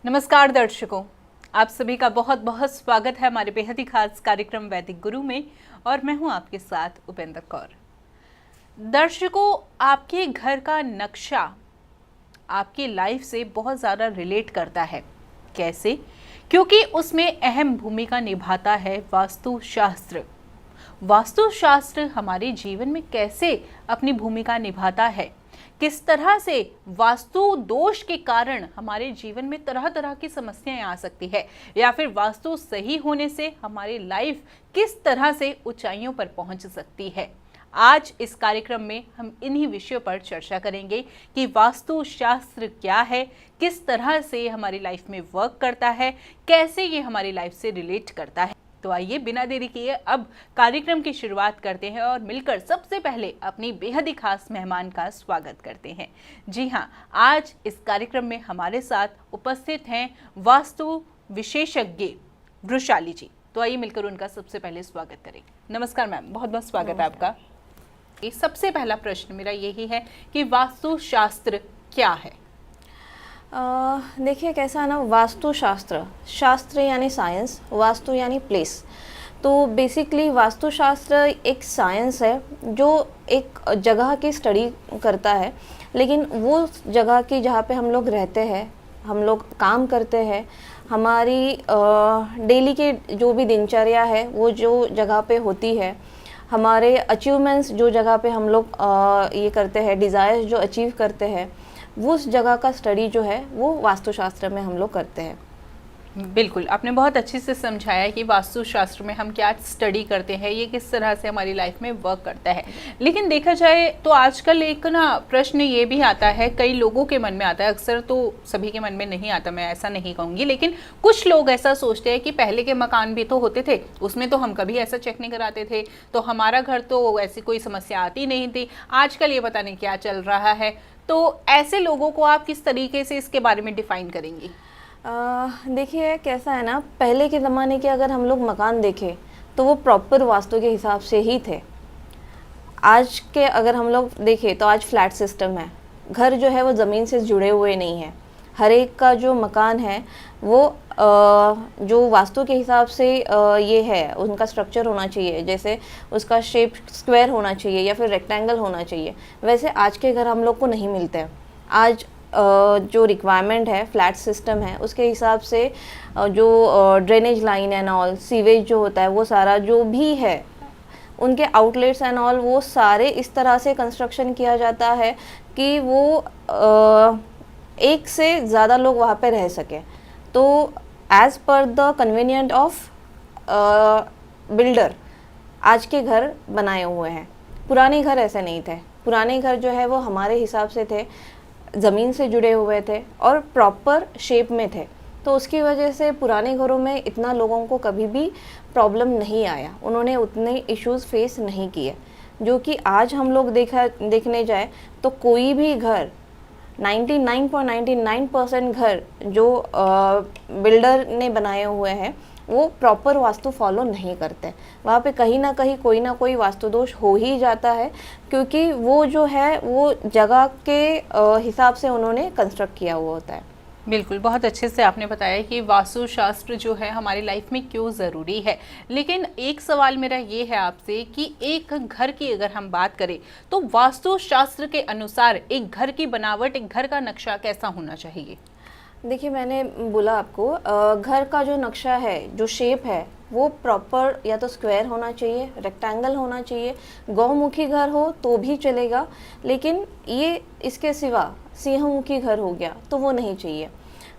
नमस्कार दर्शकों, आप सभी का बहुत बहुत स्वागत है हमारे बेहद ही खास कार्यक्रम वैदिक गुरु में। और मैं हूं आपके साथ उपेंद्र कौर। दर्शकों, आपके घर का नक्शा आपकी लाइफ से बहुत ज़्यादा रिलेट करता है। कैसे? क्योंकि उसमें अहम भूमिका निभाता है वास्तुशास्त्र। वास्तुशास्त्र हमारे जीवन में कैसे अपनी भूमिका निभाता है, किस तरह से वास्तु दोष के कारण हमारे जीवन में तरह तरह की समस्याएं आ सकती है, या फिर वास्तु सही होने से हमारी लाइफ किस तरह से ऊंचाइयों पर पहुंच सकती है। आज इस कार्यक्रम में हम इन्हीं विषयों पर चर्चा करेंगे कि वास्तुशास्त्र क्या है, किस तरह से हमारी लाइफ में वर्क करता है, कैसे ये हमारी लाइफ से रिलेट करता है। तो आइए बिना देरी किए अब कार्यक्रम की शुरुआत करते हैं और मिलकर सबसे पहले अपनी बेहद ही खास मेहमान का स्वागत करते हैं। जी हाँ, आज इस कार्यक्रम में हमारे साथ उपस्थित हैं वास्तु विशेषज्ञ वृषाली जी। तो आइए मिलकर उनका सबसे पहले स्वागत करेंगे। नमस्कार मैम, बहुत बहुत स्वागत है आपका। ये सबसे पहला प्रश्न मेरा यही है कि वास्तुशास्त्र क्या है? देखिए कैसा है ना, वास्तुशास्त्र, शास्त्र यानी साइंस, वास्तु यानी प्लेस। तो बेसिकली वास्तुशास्त्र एक साइंस है जो एक जगह की स्टडी करता है, लेकिन वो जगह की जहाँ पे हम लोग रहते हैं, हम लोग काम करते हैं, हमारी डेली के जो भी दिनचर्या है वो जो जगह पे होती है, हमारे अचीवमेंट्स जो जगह पे हम लोग ये करते हैं, डिज़ायर्स जो अचीव करते हैं, वो उस जगह का स्टडी जो है वो वास्तुशास्त्र में हम लोग करते हैं। बिल्कुल, आपने बहुत अच्छे से समझाया कि वास्तुशास्त्र में हम क्या स्टडी करते हैं, ये किस तरह से हमारी लाइफ में वर्क करता है। लेकिन देखा जाए तो आजकल एक ना प्रश्न ये भी आता है, कई लोगों के मन में आता है, अक्सर तो सभी के मन में नहीं आता, मैं ऐसा नहीं कहूँगी, लेकिन कुछ लोग ऐसा सोचते हैं कि पहले के मकान भी तो होते थे, उसमें तो हम कभी ऐसा चेक नहीं कराते थे, तो हमारा घर तो ऐसी कोई समस्या आती नहीं थी। आजकल ये पता नहीं क्या चल रहा है। तो ऐसे लोगों को आप किस तरीके से इसके बारे में डिफाइन करेंगी? देखिए कैसा है ना, पहले के ज़माने के अगर हम लोग मकान देखें तो वो प्रॉपर वास्तु के हिसाब से ही थे। आज के अगर हम लोग देखें तो आज फ्लैट सिस्टम है, घर जो है वो ज़मीन से जुड़े हुए नहीं है। हर एक का जो मकान है वो जो वास्तु के हिसाब से ये है, उनका स्ट्रक्चर होना चाहिए, जैसे उसका शेप स्क्वायर होना चाहिए या फिर रेक्टेंगल होना चाहिए। वैसे आज के घर हम लोग को नहीं मिलते हैं। आज जो रिक्वायरमेंट है, फ्लैट सिस्टम है, उसके हिसाब से जो drainage line and all, sewage जो होता है वो सारा जो भी है, उनके आउटलेट्स एंड ऑल, वो सारे इस तरह से कंस्ट्रक्शन किया जाता है कि वो एक से ज़्यादा लोग वहाँ पे रह सकें। तो as per the convenient of builder आज के घर बनाए हुए हैं। पुराने घर ऐसे नहीं थे। पुराने घर जो है वो हमारे हिसाब से थे, ज़मीन से जुड़े हुए थे और प्रॉपर शेप में थे। तो उसकी वजह से पुराने घरों में इतना लोगों को कभी भी प्रॉब्लम नहीं आया, उन्होंने उतने इश्यूज़ फेस नहीं किए। जो कि आज हम लोग देखने जाए तो कोई भी घर 99.99% घर जो बिल्डर ने बनाए हुए हैं वो प्रॉपर वास्तु फॉलो नहीं करते। वहाँ पे कहीं ना कहीं कोई ना कोई वास्तु दोष हो ही जाता है, क्योंकि वो जो है वो जगह के हिसाब से उन्होंने कंस्ट्रक्ट किया हुआ होता है। बिल्कुल, बहुत अच्छे से आपने बताया कि वास्तुशास्त्र जो है हमारी लाइफ में क्यों ज़रूरी है। लेकिन एक सवाल मेरा ये है आपसे कि एक घर की अगर हम बात करें तो वास्तुशास्त्र के अनुसार एक घर की बनावट, एक घर का नक्शा कैसा होना चाहिए? देखिए मैंने बोला आपको, घर का जो नक्शा है, जो शेप है, वो प्रॉपर या तो स्क्वायर होना चाहिए, रेक्टेंगल होना चाहिए। गौमुखी घर हो तो भी चलेगा, लेकिन ये इसके सिवा सिंहमुखी घर हो गया तो वो नहीं चाहिए।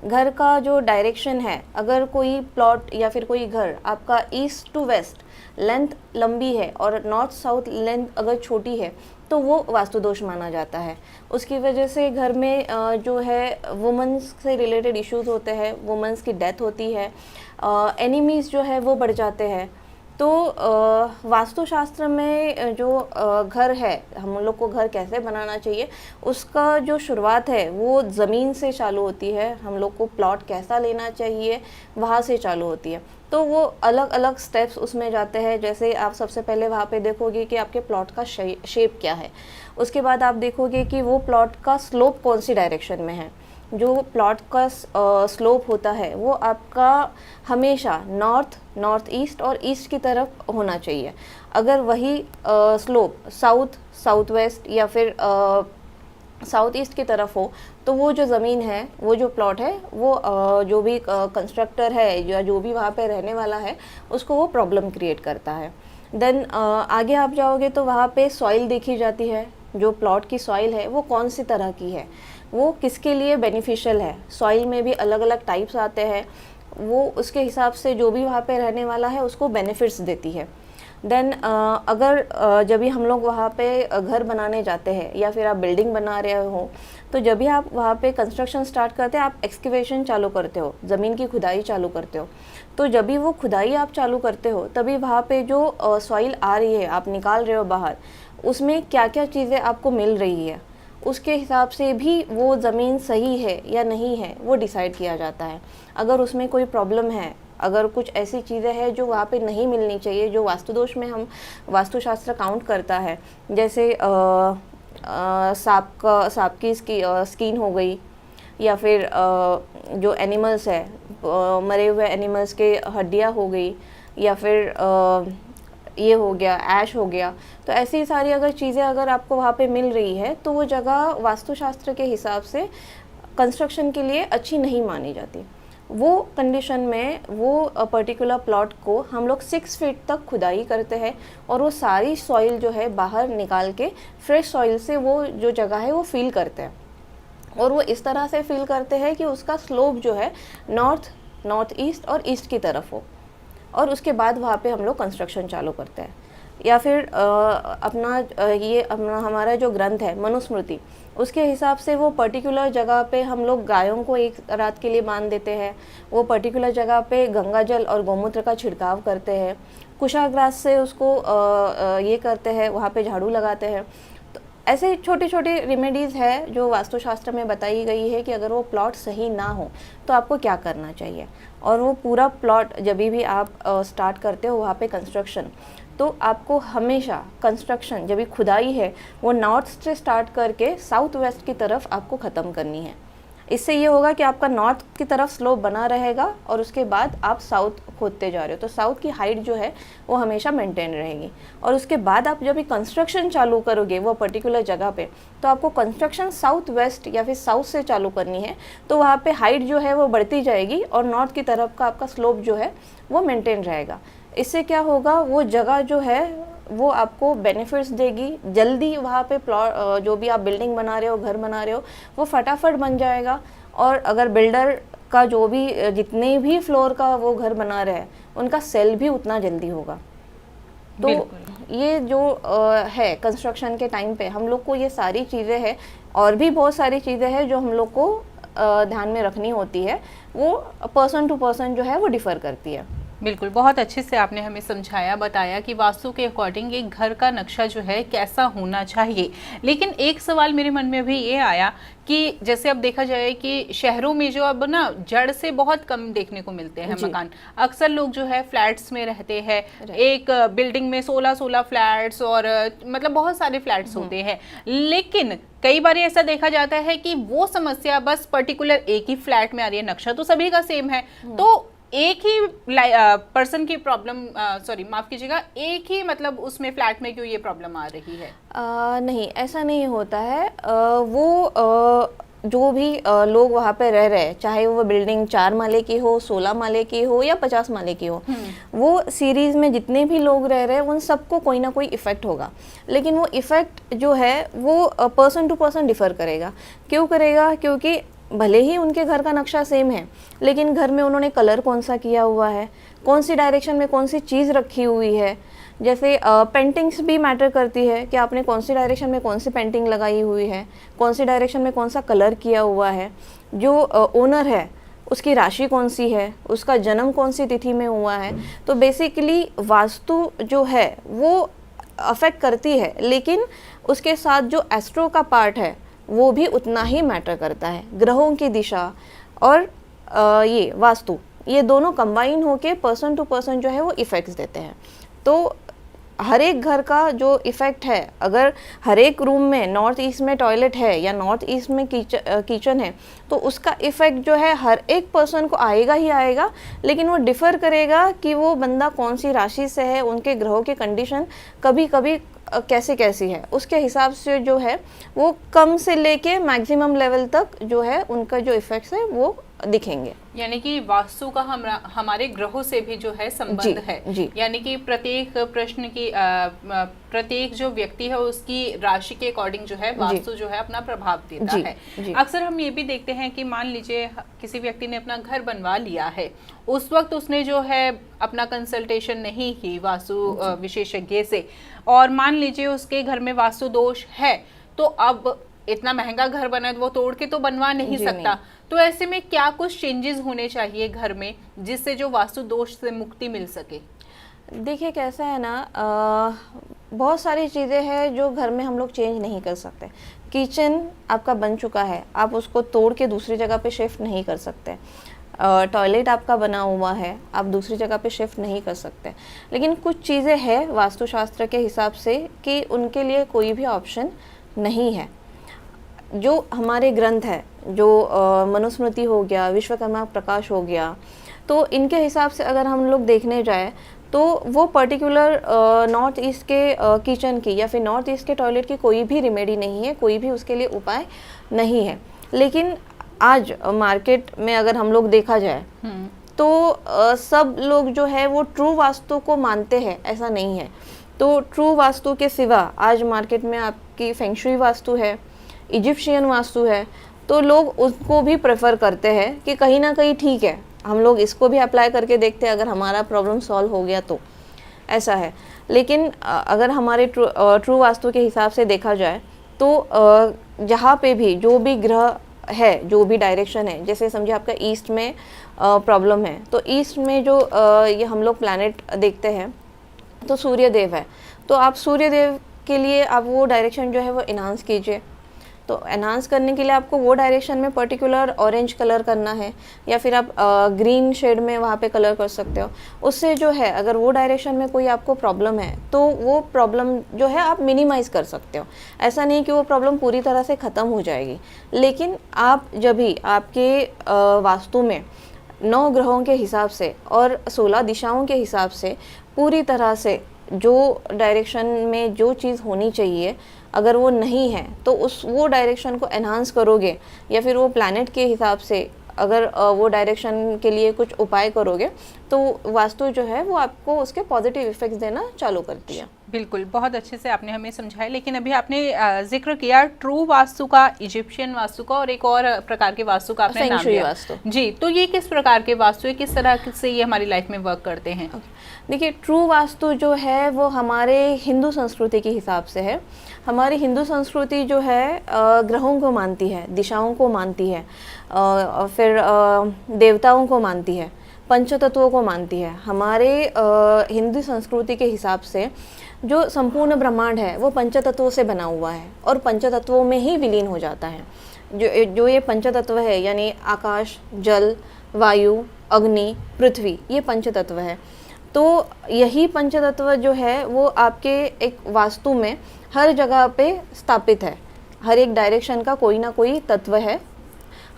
घर का जो डायरेक्शन है, अगर कोई प्लॉट या फिर कोई घर आपका ईस्ट टू वेस्ट लेंथ लंबी है और नॉर्थ साउथ लेंथ अगर छोटी है तो वो वास्तु दोष माना जाता है। उसकी वजह से घर में जो है वुमेंस से रिलेटेड इश्यूज होते हैं, वुमेंस की डेथ होती है, एनिमीज़ जो है वो बढ़ जाते हैं। तो वास्तुशास्त्र में जो घर है, हम लोग को घर कैसे बनाना चाहिए, उसका जो शुरुआत है वो ज़मीन से चालू होती है। हम लोग को प्लॉट कैसा लेना चाहिए वहाँ से चालू होती है। तो वो अलग अलग स्टेप्स उसमें जाते हैं। जैसे आप सबसे पहले वहाँ पे देखोगे कि आपके प्लॉट का शेप क्या है, उसके बाद आप देखोगे कि वो प्लॉट का स्लोप कौन सी डायरेक्शन में है, जो प्लॉट का स्लोप होता है वो आपका हमेशा नॉर्थ ईस्ट और ईस्ट की तरफ होना चाहिए। अगर वही स्लोप साउथ वेस्ट या फिर साउथ ईस्ट की तरफ हो तो वो जो ज़मीन है, वो जो प्लॉट है, वो जो भी कंस्ट्रक्टर है या जो भी वहाँ पे रहने वाला है उसको वो प्रॉब्लम क्रिएट करता है। देन आगे आप जाओगे तो वहाँ पे सॉइल देखी जाती है, जो प्लॉट की सॉइल है वो कौन सी तरह की है, वो किसके लिए बेनिफिशियल है। सॉइल में भी अलग अलग टाइप्स आते हैं, वो उसके हिसाब से जो भी वहाँ पे रहने वाला है उसको बेनिफिट्स देती है। देन अगर जब भी हम लोग वहाँ पे घर बनाने जाते हैं या फिर आप बिल्डिंग बना रहे हो, तो जब भी आप वहाँ पे कंस्ट्रक्शन स्टार्ट करते हैं, आप एक्सकेवेशन चालू करते हो, ज़मीन की खुदाई चालू करते हो। तो जब भी वो खुदाई आप चालू करते हो तभी वहाँ पे जो सॉइल आ रही है, आप निकाल रहे हो बाहर, उसमें क्या क्या चीज़ें आपको मिल रही है, उसके हिसाब से भी वो ज़मीन सही है या नहीं है वो डिसाइड किया जाता है। अगर उसमें कोई प्रॉब्लम है, अगर कुछ ऐसी चीज़ें हैं जो वहाँ पे नहीं मिलनी चाहिए, जो वास्तु दोष में हम वास्तुशास्त्र काउंट करता है, जैसे सांप की स्किन हो गई, या फिर जो एनिमल्स है, मरे हुए एनिमल्स के हड्डियाँ हो गई, या फिर ये हो गया, ऐश हो गया। तो ऐसी सारी अगर चीज़ें अगर आपको वहाँ पे मिल रही है तो वो जगह वास्तुशास्त्र के हिसाब से कंस्ट्रक्शन के लिए अच्छी नहीं मानी जाती। वो कंडीशन में वो पर्टिकुलर प्लॉट को हम लोग 6 फीट तक खुदाई करते हैं और वो सारी सॉइल जो है बाहर निकाल के फ्रेश सॉइल से वो जो जगह है वो फिल करते हैं। और वो इस तरह से फिल करते हैं कि उसका स्लोप जो है नॉर्थ ईस्ट और ईस्ट की तरफ हो, और उसके बाद वहाँ पे हम लोग कंस्ट्रक्शन चालू करते हैं। या फिर अपना हमारा जो ग्रंथ है मनुस्मृति, उसके हिसाब से वो पर्टिकुलर जगह पे हम लोग गायों को एक रात के लिए बांध देते हैं, वो पर्टिकुलर जगह पे गंगा जल और गौमूत्र का छिड़काव करते हैं, कुशाग्रास से उसको ये करते हैं, वहाँ पे झाड़ू लगाते हैं। तो ऐसे छोटी छोटी रेमेडीज़ है जो वास्तुशास्त्र में बताई गई है कि अगर वो प्लॉट सही ना हो तो आपको क्या करना चाहिए। और वो पूरा प्लॉट जब भी आप स्टार्ट करते हो वहाँ पे कंस्ट्रक्शन, तो आपको हमेशा कंस्ट्रक्शन जब भी खुदाई है वो नॉर्थ से स्टार्ट करके साउथ वेस्ट की तरफ आपको ख़त्म करनी है। इससे ये होगा कि आपका नॉर्थ की तरफ स्लोप बना रहेगा और उसके बाद आप साउथ खोदते जा रहे हो तो साउथ की हाइट जो है वो हमेशा मेंटेन रहेगी। और उसके बाद आप जब भी कंस्ट्रक्शन चालू करोगे वो पर्टिकुलर जगह पे, तो आपको कंस्ट्रक्शन साउथ वेस्ट या फिर साउथ से चालू करनी है, तो वहाँ पे हाइट जो है वो बढ़ती जाएगी और नॉर्थ की तरफ का आपका स्लोप जो है वो मेंटेन रहेगा। इससे क्या होगा, वो जगह जो है वो आपको बेनिफिट्स देगी, जल्दी वहाँ पे प्लॉट जो भी आप बिल्डिंग बना रहे हो, घर बना रहे हो, वो फटाफट बन जाएगा। और अगर बिल्डर का जो भी जितने भी फ्लोर का वो घर बना रहे हैं उनका सेल भी उतना जल्दी होगा। तो ये जो है कंस्ट्रक्शन के टाइम पे हम लोग को ये सारी चीज़ें हैं, और भी बहुत सारी चीज़ें हैं जो हम लोग को ध्यान में रखनी होती है, वो पर्सन टू पर्सन जो है वो डिफ़र करती है। बिल्कुल, बहुत अच्छे से आपने हमें समझाया, बताया कि वास्तु के अकॉर्डिंग एक घर का नक्शा जो है कैसा होना चाहिए। लेकिन एक सवाल मेरे मन में भी ये आया कि जैसे अब देखा जाए कि शहरों में जो अब ना जड़ से बहुत कम देखने को मिलते हैं मकान, अक्सर लोग जो है फ्लैट्स में रहते हैं, एक बिल्डिंग में 16 फ्लैट्स और मतलब बहुत सारे फ्लैट्स होते हैं। लेकिन कई बार ऐसा देखा जाता है कि वो समस्या बस पर्टिकुलर एक ही फ्लैट में आ रही है, नक्शा तो सभी का सेम है, तो एक ही पर्सन की प्रॉब्लम, सॉरी माफ कीजिएगा, एक ही मतलब उसमें फ्लैट में क्यों ये प्रॉब्लम आ रही है? नहीं, ऐसा नहीं होता है। वो जो भी लोग वहाँ पे रह रहे हैं, चाहे वो बिल्डिंग 4 माले की हो, 16 माले की हो या 50 माले की हो, वो सीरीज में जितने भी लोग रह रहे हैं उन सबको कोई ना कोई इफेक्ट होगा। लेकिन वो इफेक्ट जो है वो पर्सन टू पर्सन डिफर करेगा। क्यों करेगा? क्योंकि भले ही उनके घर का नक्शा सेम है, लेकिन घर में उन्होंने कलर कौन सा किया हुआ है, कौन सी डायरेक्शन में कौन सी चीज़ रखी हुई है। जैसे पेंटिंग्स भी मैटर करती है कि आपने कौन सी डायरेक्शन में कौन सी पेंटिंग लगाई हुई है, कौन सी डायरेक्शन में कौन सा कलर किया हुआ है। जो ओनर है उसकी राशि कौन सी है, उसका जन्म कौन सी तिथि में हुआ है। तो बेसिकली वास्तु जो है वो अफेक्ट करती है, लेकिन उसके साथ जो एस्ट्रो का पार्ट है वो भी उतना ही मैटर करता है। ग्रहों की दिशा और ये वास्तु, ये दोनों कंबाइन होके पर्सन टू पर्सन जो है वो इफ़ेक्ट्स देते हैं। तो हर एक घर का जो इफ़ेक्ट है, अगर हर एक रूम में नॉर्थ ईस्ट में टॉयलेट है या नॉर्थ ईस्ट में किचन है, तो उसका इफ़ेक्ट जो है हर एक पर्सन को आएगा ही आएगा, लेकिन वो डिफ़र करेगा कि वो बंदा कौन सी राशि से है, उनके ग्रहों की कंडीशन कभी कभी कैसी कैसी है, उसके हिसाब से जो है वो कम से लेके मैक्सिमम लेवल तक जो है उनका जो इफ़ेक्ट्स है वो दिखेंगे। यानी कि वास्तु का हमारे ग्रहों से भी जो है संबंध है। जी। यानी कि प्रत्येक प्रश्न की प्रत्येक जो व्यक्ति है उसकी राशि के अकॉर्डिंग जो है वास्तु जो है अपना प्रभाव देता है। अक्सर हम ये भी देखते हैं कि मान लीजिए किसी व्यक्ति ने अपना घर बनवा लिया है, उस वक्त उसने जो है अपना कंसल्टेशन नहीं की वास्तु विशेषज्ञ से, और मान लीजिए उसके घर में वास्तु दोष है, तो अब इतना महंगा घर बना है तो वो तोड़ के तो बनवा नहीं सकता। तो ऐसे में क्या कुछ चेंजेस होने चाहिए घर में जिससे जो वास्तु दोष से मुक्ति मिल सके? देखिए कैसा है ना, बहुत सारी चीज़ें हैं जो घर में हम लोग चेंज नहीं कर सकते। किचन आपका बन चुका है, आप उसको तोड़ के दूसरी जगह पे शिफ्ट नहीं कर सकते। टॉयलेट आपका बना हुआ है, आप दूसरी जगह पे शिफ्ट नहीं कर सकते। लेकिन कुछ चीज़ें हैं वास्तुशास्त्र के हिसाब से कि उनके लिए कोई भी ऑप्शन नहीं है। जो हमारे ग्रंथ है, जो मनुस्मृति हो गया, विश्वकर्मा प्रकाश हो गया, तो इनके हिसाब से अगर हम लोग देखने जाए तो वो पर्टिकुलर नॉर्थ ईस्ट के किचन की या फिर नॉर्थ ईस्ट के टॉयलेट की कोई भी रेमेडी नहीं है, कोई भी उसके लिए उपाय नहीं है। लेकिन आज मार्केट में अगर हम लोग देखा जाए तो सब लोग जो है वो ट्रू वास्तु को मानते हैं, ऐसा नहीं है। तो ट्रू वास्तु के सिवा आज मार्केट में आपकी फेंगशुई वास्तु है, इजिप्शियन वास्तु है, तो लोग उसको भी प्रेफर करते हैं कि कहीं ना कहीं ठीक है, हम लोग इसको भी अप्लाई करके देखते हैं, अगर हमारा प्रॉब्लम सॉल्व हो गया तो ऐसा है। लेकिन अगर हमारे ट्रू वास्तु के हिसाब से देखा जाए तो जहाँ पे भी जो भी ग्रह है, जो भी डायरेक्शन है, जैसे समझिए आपका ईस्ट में प्रॉब्लम है, तो ईस्ट में जो ये हम लोग प्लैनेट देखते हैं तो सूर्यदेव है, तो आप सूर्यदेव के लिए आप वो डायरेक्शन जो है वो इन्हांस कीजिए। तो एनहांस करने के लिए आपको वो डायरेक्शन में पर्टिकुलर ऑरेंज कलर करना है, या फिर आप ग्रीन शेड में वहाँ पे कलर कर सकते हो। उससे जो है अगर वो डायरेक्शन में कोई आपको प्रॉब्लम है तो वो प्रॉब्लम जो है आप मिनिमाइज कर सकते हो। ऐसा नहीं कि वो प्रॉब्लम पूरी तरह से ख़त्म हो जाएगी, लेकिन आप जब भी आपके वास्तु में 9 ग्रहों के हिसाब से और 16 दिशाओं के हिसाब से पूरी तरह से जो डायरेक्शन में जो चीज़ होनी चाहिए अगर वो नहीं है तो वो डायरेक्शन को एनहांस करोगे, या फिर वो प्लैनेट के हिसाब से अगर वो डायरेक्शन के लिए कुछ उपाय करोगे, तो वास्तु जो है वो आपको उसके पॉजिटिव इफेक्ट्स देना चालू करती है। बिल्कुल, बहुत अच्छे से आपने हमें समझाया। लेकिन अभी आपने जिक्र किया ट्रू वास्तु का, इजिप्शियन वास्तु का, और एक और प्रकार के वास्तु का आपने नाम लिया वास्तु। जी, तो ये किस प्रकार के वास्तु है, किस तरह से ये हमारी लाइफ में वर्क करते हैं? देखिए, ट्रू वास्तु जो है वो हमारे हिंदू संस्कृति के हिसाब से है। हमारी हिंदू संस्कृति जो है ग्रहों को मानती है, दिशाओं को मानती है, फिर देवताओं को मानती है, पंचतत्वों को मानती है। हमारे हिंदू संस्कृति के हिसाब से जो संपूर्ण ब्रह्मांड है वो पंचतत्वों से बना हुआ है और पंचतत्वों में ही विलीन हो जाता है। जो ये पंचतत्व है यानी आकाश, जल, वायु, अग्नि, पृथ्वी, ये पंचतत्व है। तो यही पंचतत्व जो है वो आपके एक वास्तु में हर जगह पे स्थापित है। हर एक डायरेक्शन का कोई ना कोई तत्व है,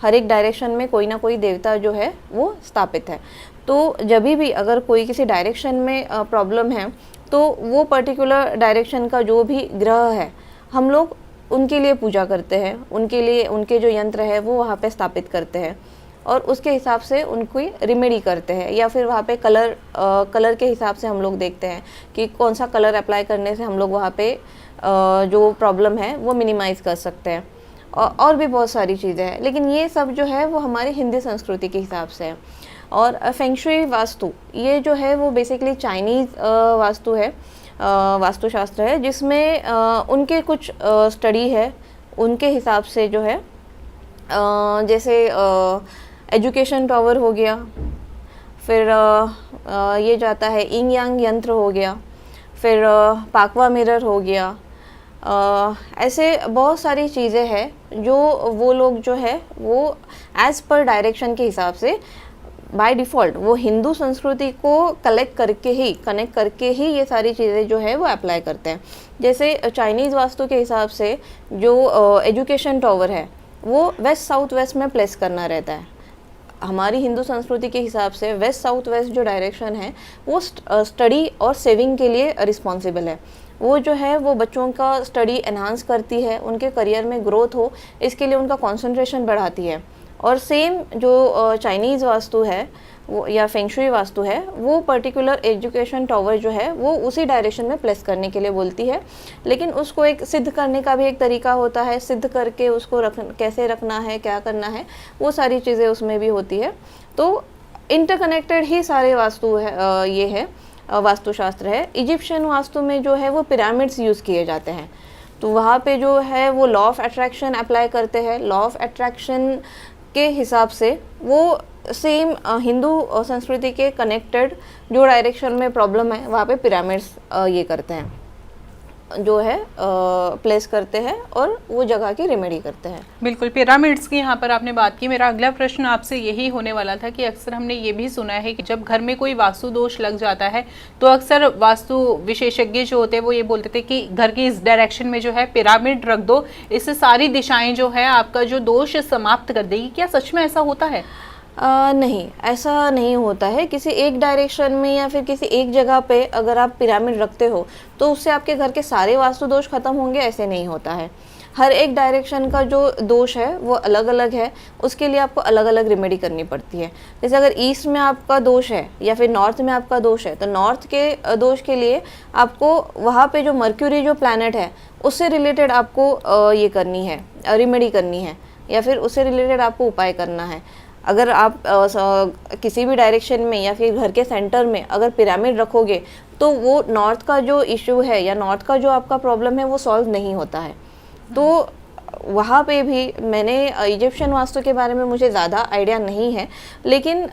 हर एक डायरेक्शन में कोई ना कोई देवता जो है वो स्थापित है। तो जब भी अगर कोई किसी डायरेक्शन में प्रॉब्लम है तो वो पर्टिकुलर डायरेक्शन का जो भी ग्रह है हम लोग उनके लिए पूजा करते हैं, उनके लिए उनके जो यंत्र है वो वहाँ पे स्थापित करते हैं और उसके हिसाब से उनको रिमेडी करते हैं। या फिर वहाँ पे कलर के हिसाब से हम लोग देखते हैं कि कौन सा कलर अप्लाई करने से हम लोग वहाँ पे जो प्रॉब्लम है वो मिनिमाइज़ कर सकते हैं। और भी बहुत सारी चीज़ें हैं, लेकिन ये सब जो है वो हमारी हिंदी संस्कृति के हिसाब से है। और फेंगशुई वास्तु ये जो है वो बेसिकली चाइनीज़ वास्तु है, वास्तुशास्त्र है, जिसमें उनके कुछ स्टडी है, उनके हिसाब से जो है जैसे एजुकेशन टावर हो गया, फिर ये जाता है इंग यांग यंत्र हो गया, फिर पाकवा मिरर हो गया। ऐसे बहुत सारी चीज़ें हैं जो वो लोग जो है वो एज़ पर डायरेक्शन के हिसाब से बाय डिफ़ॉल्ट वो हिंदू संस्कृति को कनेक्ट करके ही ये सारी चीज़ें जो है वो अप्लाई करते हैं। जैसे चाइनीज़ वास्तु के हिसाब से जो एजुकेशन टॉवर है वो वेस्ट साउथ वेस्ट में प्लेस करना रहता है। हमारी हिंदू संस्कृति के हिसाब से वेस्ट साउथ वेस्ट जो डायरेक्शन है वो स्टडी और सेविंग के लिए रिस्पॉन्सिबल है। वो जो है वो बच्चों का स्टडी एनहांस करती है, उनके करियर में ग्रोथ हो इसके लिए उनका कंसंट्रेशन बढ़ाती है। और सेम जो चाइनीज़ वास्तु है वो या फेंग शुई वास्तु है वो पर्टिकुलर एजुकेशन टॉवर जो है वो उसी डायरेक्शन में प्लेस करने के लिए बोलती है। लेकिन उसको एक सिद्ध करने का भी एक तरीका होता है, सिद्ध करके उसको कैसे रखना है, क्या करना है, वो सारी चीज़ें उसमें भी होती है। तो इंटरकनेक्टेड ही सारे वास्तु है, ये है वास्तुशास्त्र है। इजिप्शियन वास्तु में जो है वो पिरामिड्स यूज़ किए जाते हैं, तो वहाँ पे जो है वो लॉ ऑफ अट्रैक्शन अप्लाई करते हैं। लॉ ऑफ अट्रैक्शन के हिसाब से वो सेम हिंदू संस्कृति के कनेक्टेड जो डायरेक्शन में प्रॉब्लम है वहाँ पे पिरामिड्स ये करते हैं, जो है प्लेस करते हैं और वो जगह की रेमेडी करते हैं। बिल्कुल, पिरामिड्स की यहाँ पर आपने बात की। मेरा अगला प्रश्न आपसे यही होने वाला था कि अक्सर हमने ये भी सुना है कि जब घर में कोई वास्तु दोष लग जाता है तो अक्सर वास्तु विशेषज्ञ जो होते हैं वो ये बोलते थे कि घर की इस डायरेक्शन में जो है पिरामिड रख दो, इससे सारी दिशाएं जो है आपका जो दोष समाप्त कर देगी। क्या सच में ऐसा होता है? नहीं, ऐसा नहीं होता है। किसी एक डायरेक्शन में या फिर किसी एक जगह पे अगर आप पिरामिड रखते हो तो उससे आपके घर के सारे वास्तु दोष खत्म होंगे, ऐसे नहीं होता है। हर एक डायरेक्शन का जो दोष है वो अलग अलग है, उसके लिए आपको अलग अलग रेमेडी करनी पड़ती है। जैसे अगर ईस्ट में आपका दोष है या फिर नॉर्थ में आपका दोष है तो नॉर्थ के दोष के लिए आपको वहाँ पे जो मर्क्यूरी जो प्लैनेट है उससे रिलेटेड आपको ये करनी है, रेमेडी करनी है, या फिर उससे रिलेटेड आपको उपाय करना है। अगर आप किसी भी डायरेक्शन में या फिर घर के सेंटर में अगर पिरामिड रखोगे तो वो नॉर्थ का जो इशू है या नॉर्थ का जो आपका प्रॉब्लम है वो सॉल्व नहीं होता है। तो वहाँ पे भी मैंने इजिप्शियन वास्तु के बारे में मुझे ज़्यादा आइडिया नहीं है, लेकिन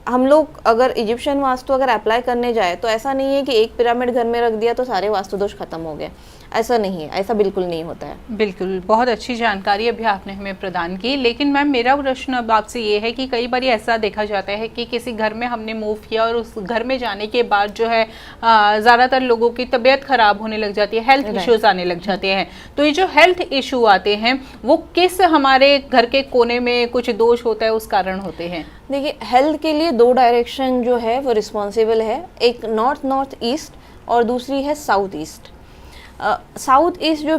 हम लोग अगर इजिप्शियन वास्तु अगर अप्लाई करने जाए तो ऐसा नहीं है कि एक पिरामिड घर में रख दिया तो सारे वास्तु दोष खत्म हो गए, ऐसा नहीं है, ऐसा बिल्कुल नहीं होता है। बिल्कुल, बहुत अच्छी जानकारी अभी आपने हमें प्रदान की। लेकिन मैम मेरा प्रश्न अब आपसे ये है कि कई बार ऐसा देखा जाता है कि किसी घर में हमने मूव किया और उस घर में जाने के बाद जो है ज़्यादातर लोगों की तबीयत खराब होने लग जाती है, हेल्थ इश्यूज आने लग जाते हैं। तो ये जो हेल्थ इशू आते हैं वो किस हमारे घर के कोने में कुछ दोष होता है उस कारण होते हैं? देखिए, हेल्थ के लिए दो डायरेक्शन जो है वो रिस्पॉन्सिबल है, एक नॉर्थ ईस्ट और दूसरी है साउथ ईस्ट। साउथ ईस्ट जो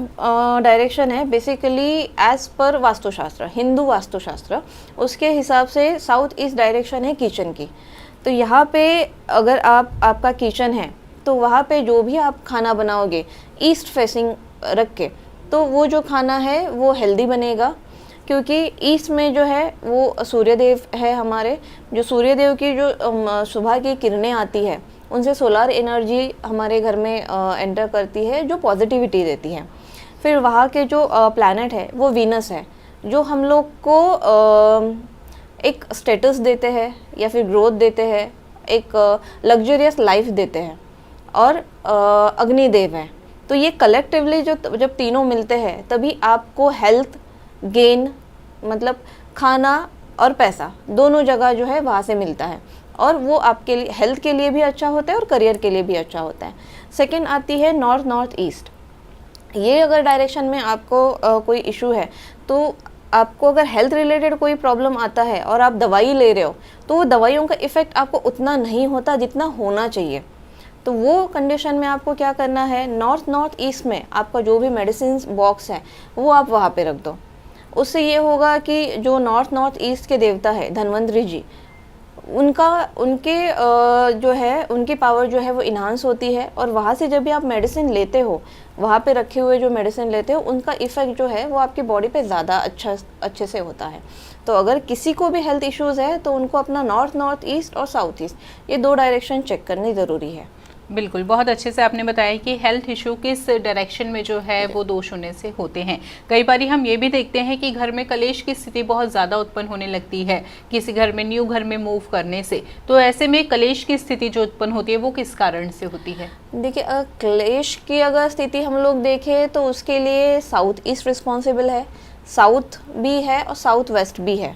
डायरेक्शन है बेसिकली एज पर वास्तुशास्त्र, हिंदू वास्तुशास्त्र, उसके हिसाब से साउथ ईस्ट डायरेक्शन है किचन की। तो यहाँ पे अगर आपका किचन है तो वहाँ पे जो भी आप खाना बनाओगे ईस्ट फेसिंग रख के, तो वो जो खाना है वो हेल्दी बनेगा, क्योंकि ईस्ट में जो है वो सूर्यदेव है हमारे, जो सूर्यदेव की जो सुबह की किरणें आती है उनसे सोलर एनर्जी हमारे घर में एंटर करती है जो पॉजिटिविटी देती है। फिर वहाँ के जो प्लैनेट है वो वीनस है, जो हम लोग को एक स्टेटस देते हैं या फिर ग्रोथ देते हैं, एक लग्जरियस लाइफ देते हैं, और अग्निदेव है। तो ये कलेक्टिवली जब तीनों मिलते हैं तभी आपको हेल्थ गेन, मतलब खाना और पैसा दोनों जगह जो है वहाँ से मिलता है, और वो आपके लिए हेल्थ के लिए भी अच्छा होता है और करियर के लिए भी अच्छा होता है। सेकंड आती है नॉर्थ ईस्ट। ये अगर डायरेक्शन में आपको कोई इशू है तो आपको अगर हेल्थ रिलेटेड कोई प्रॉब्लम आता है और आप दवाई ले रहे हो तो वो दवाइयों का इफ़ेक्ट आपको उतना नहीं होता जितना होना चाहिए। तो वो कंडीशन में आपको क्या करना है, नॉर्थ ईस्ट में आपका जो भी मेडिसिन बॉक्स है वो आप वहाँ पे रख दो। उससे ये होगा कि जो नॉर्थ ईस्ट के देवता है धन्वंतरी जी, उनके जो है उनकी पावर जो है वो इन्हांस होती है, और वहाँ से जब भी आप मेडिसिन लेते हो, वहाँ पे रखे हुए जो मेडिसिन लेते हो उनका इफ़ेक्ट जो है वो आपकी बॉडी पे ज़्यादा अच्छे से होता है। तो अगर किसी को भी हेल्थ इश्यूज़ है तो उनको अपना नॉर्थ ईस्ट और साउथ ईस्ट ये दो डायरेक्शन चेक करनी ज़रूरी है। बिल्कुल, बहुत अच्छे से आपने बताया कि हेल्थ इशू किस डायरेक्शन में जो है वो दोष होने से होते हैं। कई बार हम ये भी देखते हैं कि घर में कलेश की स्थिति बहुत ज़्यादा उत्पन्न होने लगती है किसी घर में, न्यू घर में मूव करने से। तो ऐसे में कलेश की स्थिति जो उत्पन्न होती है वो किस कारण से होती है? देखिए, कलेश की अगर स्थिति हम लोग देखें तो उसके लिए साउथ ईस्ट रिस्पॉन्सिबल है, साउथ भी है और साउथ वेस्ट भी है।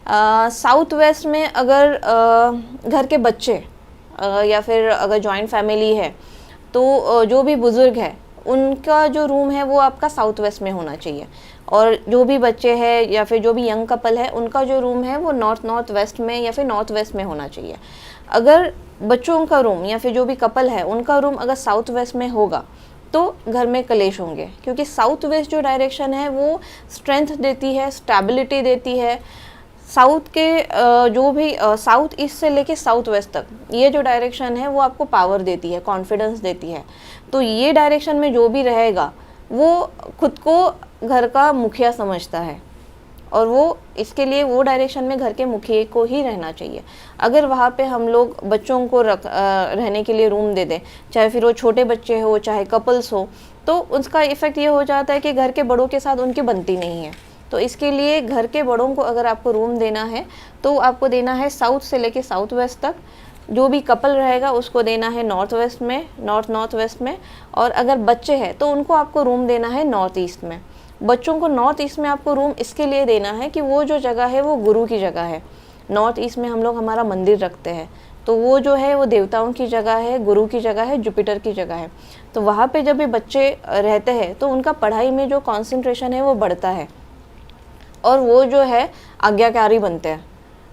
साउथ वेस्ट में अगर घर के बच्चे या फिर अगर जॉइंट फैमिली है तो जो भी बुज़ुर्ग है उनका जो रूम है वो आपका साउथ वेस्ट में होना चाहिए, और जो भी बच्चे हैं या फिर जो भी यंग कपल है उनका जो रूम है वो नॉर्थ वेस्ट में या फिर नॉर्थ वेस्ट में होना चाहिए। अगर बच्चों का रूम या फिर जो भी कपल है उनका रूम अगर साउथ वेस्ट में होगा तो घर में कलेश होंगे, क्योंकि साउथ वेस्ट जो डायरेक्शन है वो स्ट्रेंथ देती है, स्टेबिलिटी देती है। साउथ के जो भी साउथ ईस्ट से लेके साउथ वेस्ट तक ये जो डायरेक्शन है वो आपको पावर देती है, कॉन्फिडेंस देती है। तो ये डायरेक्शन में जो भी रहेगा वो खुद को घर का मुखिया समझता है, और वो इसके लिए वो डायरेक्शन में घर के मुखिया को ही रहना चाहिए। अगर वहाँ पे हम लोग बच्चों को रहने के लिए रूम दे दें, चाहे फिर वो छोटे बच्चे हो चाहे कपल्स हो, तो उसका इफ़ेक्ट ये हो जाता है कि घर के बड़ों के साथ उनकी बनती नहीं है। तो इसके लिए घर के बड़ों को अगर आपको रूम देना है तो आपको देना है साउथ से लेके साउथ वेस्ट तक। जो भी कपल रहेगा उसको देना है नॉर्थ वेस्ट में, नॉर्थ वेस्ट में, और अगर बच्चे हैं तो उनको आपको रूम देना है नॉर्थ ईस्ट में। बच्चों को नॉर्थ ईस्ट में आपको रूम इसके लिए देना है कि वो जो जगह है वो गुरु की जगह है। नॉर्थ ईस्ट में हम लोग हमारा मंदिर रखते हैं, तो वो जो है वो देवताओं की जगह है, गुरु की जगह है, जुपिटर की जगह है। तो वहाँ पे जब भी बच्चे रहते हैं तो उनका पढ़ाई में जो कॉन्सेंट्रेशन है वो बढ़ता है, और वो जो है आज्ञाकारी बनते हैं।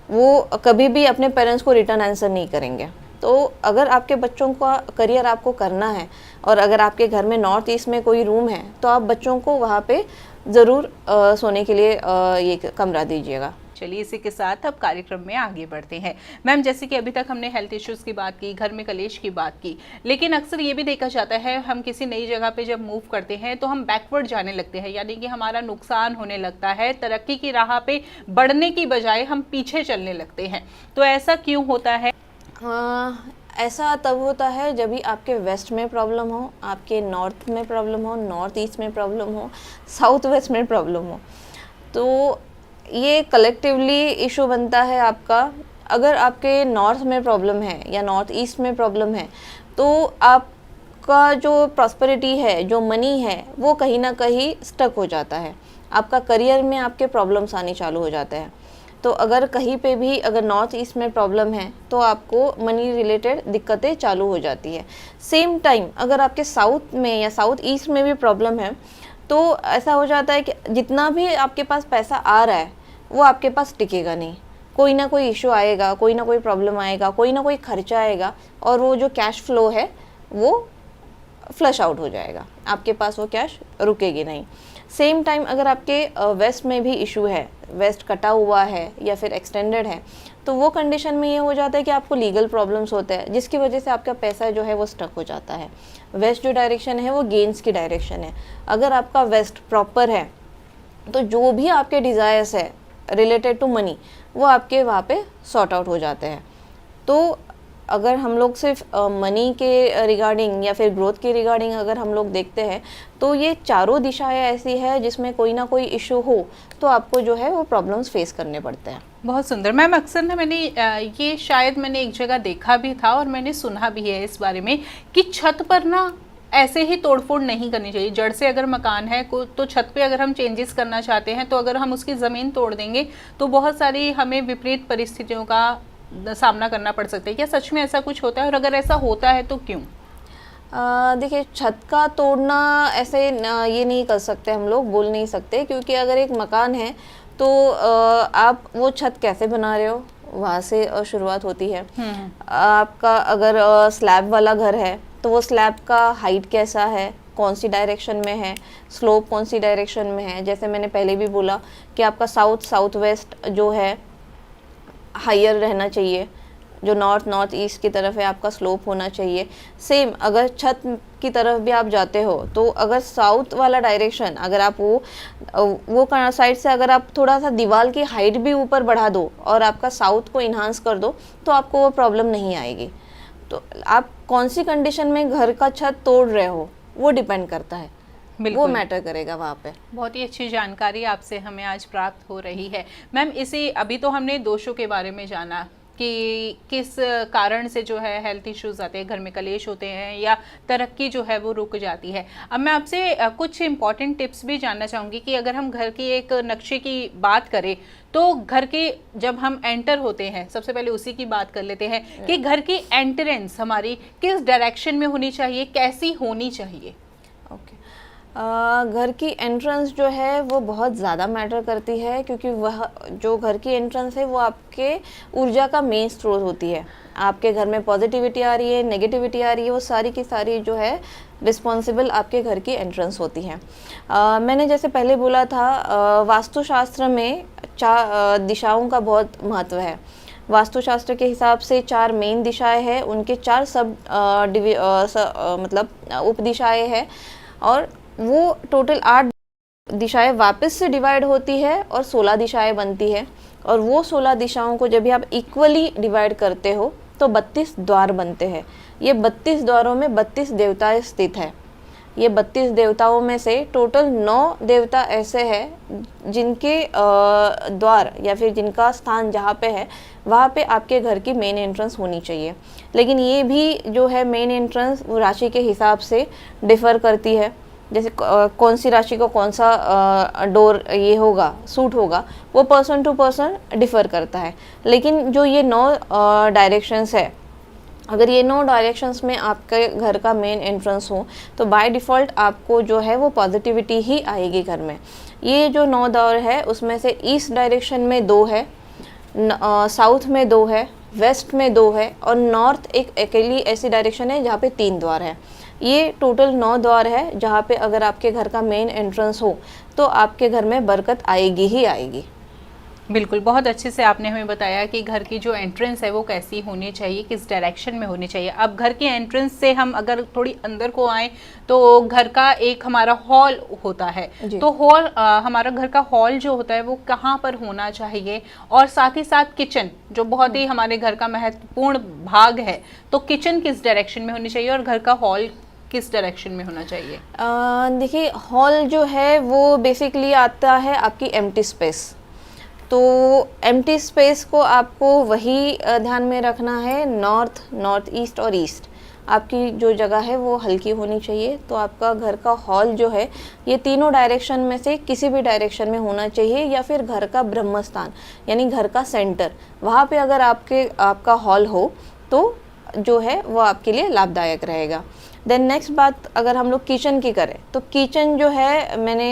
वो कभी भी अपने पेरेंट्स को रिटर्न आंसर नहीं करेंगे। तो अगर आपके बच्चों का करियर आपको करना है और अगर आपके घर में नॉर्थ ईस्ट में कोई रूम है तो आप बच्चों को वहाँ पे ज़रूर सोने के लिए ये कमरा दीजिएगा। चलिए इसी के साथ अब कार्यक्रम में आगे बढ़ते हैं। मैम, जैसे कि अभी तक हमने हेल्थ इश्यूज़ की बात की, घर में कलेश की बात की, लेकिन अक्सर ये भी देखा जाता है हम किसी नई जगह पे जब मूव करते हैं तो हम बैकवर्ड जाने लगते हैं, यानी कि हमारा नुकसान होने लगता है, तरक्की की राह पे बढ़ने की बजाय हम पीछे चलने लगते हैं। तो ऐसा क्यों होता है? ऐसा तब होता है जब भी आपके वेस्ट में प्रॉब्लम हो, आपके नॉर्थ में प्रॉब्लम हो, नॉर्थ ईस्ट में प्रॉब्लम हो, साउथ वेस्ट में प्रॉब्लम हो, तो ये कलेक्टिवली इशू बनता है आपका। अगर आपके नॉर्थ में प्रॉब्लम है या नॉर्थ ईस्ट में प्रॉब्लम है तो आपका जो प्रॉस्पेरिटी है, जो मनी है, वो कहीं ना कहीं स्टक हो जाता है। आपका करियर में आपके प्रॉब्लम्स आने चालू हो जाते हैं। तो अगर कहीं पे भी अगर नॉर्थ ईस्ट में प्रॉब्लम है तो आपको मनी रिलेटेड दिक्कतें चालू हो जाती है। सेम टाइम अगर आपके साउथ में या साउथ ईस्ट में भी प्रॉब्लम है तो ऐसा हो जाता है कि जितना भी आपके पास पैसा आ रहा है वो आपके पास टिकेगा नहीं। कोई ना कोई इशू आएगा, कोई ना कोई प्रॉब्लम आएगा, कोई ना कोई खर्चा आएगा, और वो जो कैश फ्लो है वो फ्लश आउट हो जाएगा, आपके पास वो कैश रुकेगी नहीं। सेम टाइम अगर आपके वेस्ट में भी इशू है, वेस्ट कटा हुआ है या फिर एक्सटेंडेड है, तो वो कंडीशन में ये हो जाता है कि आपको लीगल प्रॉब्लम्स होते हैं जिसकी वजह से आपका पैसा जो है वो स्टक हो जाता है। वेस्ट जो डायरेक्शन है वो गेन्स की डायरेक्शन है। अगर आपका वेस्ट प्रॉपर है तो जो भी आपके डिज़ायर्स है रिलेटेड टू मनी वो आपके वहाँ पे सॉर्ट आउट हो जाते हैं। तो अगर हम लोग सिर्फ मनी के रिगार्डिंग या फिर ग्रोथ के रिगार्डिंग अगर हम लोग देखते हैं तो ये चारों दिशाएं ऐसी है जिसमें कोई ना कोई इशू हो तो आपको जो है वो प्रॉब्लम्स फेस करने पड़ते हैं। बहुत सुंदर मैम। अक्सर ना मैंने ये शायद मैंने एक जगह देखा भी था और मैंने सुना भी है इस बारे में कि छत पर ना ऐसे ही तोड़फोड़ नहीं करनी चाहिए। जड़ से अगर मकान है तो छत पे अगर हम चेंजेस करना चाहते हैं तो अगर हम उसकी ज़मीन तोड़ देंगे तो बहुत सारी हमें विपरीत परिस्थितियों का सामना करना पड़ सकता है। क्या सच में ऐसा कुछ होता है, और अगर ऐसा होता है तो क्यों? देखिए, छत का तोड़ना ऐसे ये नहीं कर सकते, हम लोग बोल नहीं सकते, क्योंकि अगर एक मकान है तो आप वो छत कैसे बना रहे हो वहाँ से शुरुआत होती है। आपका अगर स्लैब वाला घर है तो वो स्लैब का हाइट कैसा है, कौन सी डायरेक्शन में है, स्लोप कौन सी डायरेक्शन में है। जैसे मैंने पहले भी बोला कि आपका साउथ वेस्ट जो है हायर रहना चाहिए, जो नॉर्थ ईस्ट की तरफ है आपका स्लोप होना चाहिए। सेम अगर छत की तरफ भी आप जाते हो तो अगर साउथ वाला डायरेक्शन अगर आप वो साइड से अगर आप थोड़ा सा दीवार की हाइट भी ऊपर बढ़ा दो और आपका साउथ को इन्हांस कर दो तो आपको वो प्रॉब्लम नहीं आएगी। तो आप कौन सी कंडीशन में घर का छत तोड़ रहे हो वो डिपेंड करता है, वो मैटर करेगा वहाँ पे। बहुत ही अच्छी जानकारी आपसे हमें आज प्राप्त हो रही है मैम। इसे अभी तो हमने दोषों के बारे में जाना कि किस कारण से जो है हेल्थ इश्यूज आते हैं, घर में कलेश होते हैं या तरक्की जो है वो रुक जाती है। अब मैं आपसे कुछ इम्पॉर्टेंट टिप्स भी जानना चाहूँगी कि अगर हम घर की एक नक्शे की बात करें तो घर के जब हम एंटर होते हैं, सबसे पहले उसी की बात कर लेते हैं कि घर की एंट्रेंस हमारी किस डायरेक्शन में होनी चाहिए, कैसी होनी चाहिए। ओके, घर की एंट्रेंस जो है वो बहुत ज़्यादा मैटर करती है, क्योंकि वह जो घर की एंट्रेंस है वो आपके ऊर्जा का मेन स्रोत होती है। आपके घर में पॉजिटिविटी आ रही है, नेगेटिविटी आ रही है, वो सारी की सारी जो है रिस्पॉन्सिबल आपके घर की एंट्रेंस होती है। मैंने जैसे पहले बोला था, वास्तुशास्त्र में दिशाओं का बहुत महत्व है। वास्तुशास्त्र के हिसाब से 4 मेन दिशाएं हैं, उनके 4 मतलब उप दिशाएं हैं, और वो टोटल 8 दिशाएं वापस से डिवाइड होती है और 16 दिशाएं बनती है। और वो 16 दिशाओं को जब भी आप इक्वली डिवाइड करते हो तो 32 द्वार बनते हैं। ये 32 द्वारों में 32 देवताएं स्थित है। ये 32 देवताओं में से टोटल 9 देवता ऐसे हैं जिनके द्वार या फिर जिनका स्थान जहाँ पे है वहाँ पे आपके घर की मेन एंट्रेंस होनी चाहिए। लेकिन ये भी जो है मेन एंट्रेंस वो राशि के हिसाब से डिफ़र करती है। जैसे कौन सी राशि को कौन सा डोर ये होगा, सूट होगा, वो पर्सन टू पर्सन डिफ़र करता है। लेकिन जो ये 9 डायरेक्शंस है, अगर ये 9 डायरेक्शंस में आपके घर का मेन एंट्रेंस हो तो बाय डिफ़ॉल्ट आपको जो है वो पॉजिटिविटी ही आएगी घर में। ये जो 9 द्वार है उसमें से ईस्ट डायरेक्शन में 2 है, साउथ में 2 है, वेस्ट में 2 है, और नॉर्थ एक अकेली ऐसी डायरेक्शन है जहाँ पे 3 द्वार है। ये टोटल 9 द्वार है जहाँ पे अगर आपके घर का मेन एंट्रेंस हो तो आपके घर में बरकत आएगी ही आएगी। बिल्कुल, बहुत अच्छे से आपने हमें बताया कि घर की जो एंट्रेंस है वो कैसी होनी चाहिए, किस डायरेक्शन में होनी चाहिए। अब घर की एंट्रेंस से हम अगर थोड़ी अंदर को आए तो घर का एक हमारा हॉल होता है, तो हॉल हमारा घर का हॉल जो होता है वो कहाँ पर होना चाहिए, और साथ ही साथ किचन जो बहुत ही हमारे घर का महत्वपूर्ण भाग है, तो किचन किस डायरेक्शन में होनी चाहिए और घर का हॉल किस डायरेक्शन में होना चाहिए? देखिए, हॉल जो है वो बेसिकली आता है आपकी एम्प्टी स्पेस। तो एम्प्टी स्पेस को आपको वही ध्यान में रखना है, नॉर्थ ईस्ट और ईस्ट आपकी जो जगह है वो हल्की होनी चाहिए। तो आपका घर का हॉल जो है ये तीनों डायरेक्शन में से किसी भी डायरेक्शन में होना चाहिए, या फिर घर का ब्रह्म स्थान यानी घर का सेंटर, वहाँ पे अगर आपका हॉल हो तो जो है वो आपके लिए लाभदायक रहेगा। देन नेक्स्ट बात अगर हम लोग किचन की करें तो किचन जो है मैंने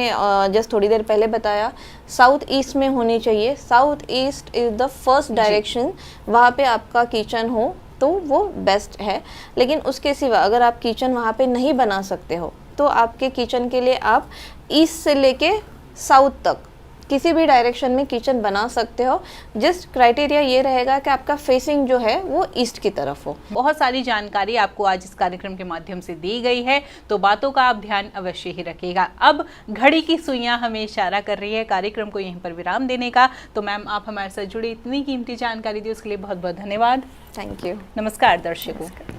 जस्ट थोड़ी देर पहले बताया साउथ ईस्ट में होनी चाहिए। South east is the first direction, वहाँ पे आपका किचन हो तो वो बेस्ट है। लेकिन उसके सिवा अगर आप किचन वहाँ पे नहीं बना सकते हो तो आपके किचन के लिए आप ईस्ट से लेके साउथ तक किसी भी डायरेक्शन में किचन बना सकते हो। जस्ट क्राइटेरिया ये रहेगा कि आपका फेसिंग जो है वो ईस्ट की तरफ हो। बहुत सारी जानकारी आपको आज इस कार्यक्रम के माध्यम से दी गई है, तो बातों का आप ध्यान अवश्य ही रखिएगा। अब घड़ी की सुइयां हमें इशारा कर रही है कार्यक्रम को यहीं पर विराम देने का। तो मैम, आप हमारे साथ जुड़ी इतनी कीमती जानकारी दी उसके लिए बहुत बहुत धन्यवाद। Thank you. नमस्कार दर्शकों।